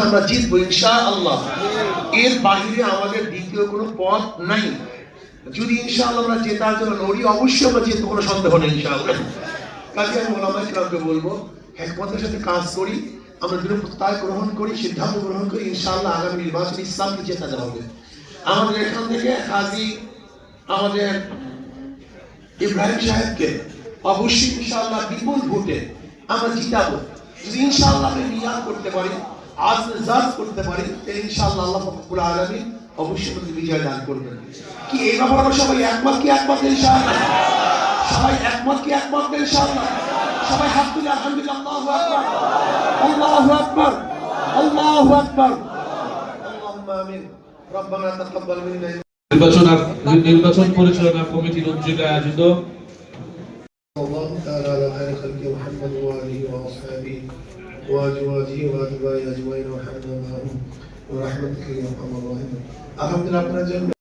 আমরা জিতবো ইনশাআল্লাহ। এর বাইরে আমাদের দ্বিতীয় কোনো পথ নাই। যদি ইনশাআল্লাহ আমরা জেতার জন্য লড়ি, অবশ্যই আমরা জিতবো, কোনো সন্দেহ নেই ইনশাআল্লাহ। কাজে আমি ওলামায়ে কেরামকে বলবো, হিকমতের সাথে কাজ করি, আমরা দৃঢ় প্রত্যয় গ্রহণ করি, সিদ্ধান্ত গ্রহণ করি, ইনশাআল্লাহ আগামী নির্বাচনে ইসলামকে জেতাতে হবে। আমাদের এখান থেকে কাজী আমাদের ইব্রাহিম সাহেবকে অবশ্যই ইনশাআল্লাহ বিপুল ভোটে আমরা জিতাবো। যদি ইনশাআল্লাহ আমি নিয়াত করতে পারি, আজম করতে পারি, ইনশাআল্লাহ আল্লাহ রব্বুল আলামিন অবশ্যই আমাদের বিজয় দান করবেন। কি এই ব্যাপারে আমরা সবাই একমত? কি একমত ইনশাআল্লাহ? সবাই একমত? কি একমত ইনশাআল্লাহ? সবাই হাত তুলে আলহামদুলিল্লাহ, আল্লাহু আকবার, আল্লাহু আকবার, আল্লাহু আকবার, আল্লাহুম্মা আমিন। রব্বানা তাকাব্বাল মিন্না। নির্বাচন পরিচালনা কমিটির উদ্যোগে আয়োজিত الله تعالى على خير خلق محمد وآله وأصحابه وأزواجه وأتباعه أجمعين وحمدنا معهم ورحمتك يا أرحم الراحمين. الحمد لله.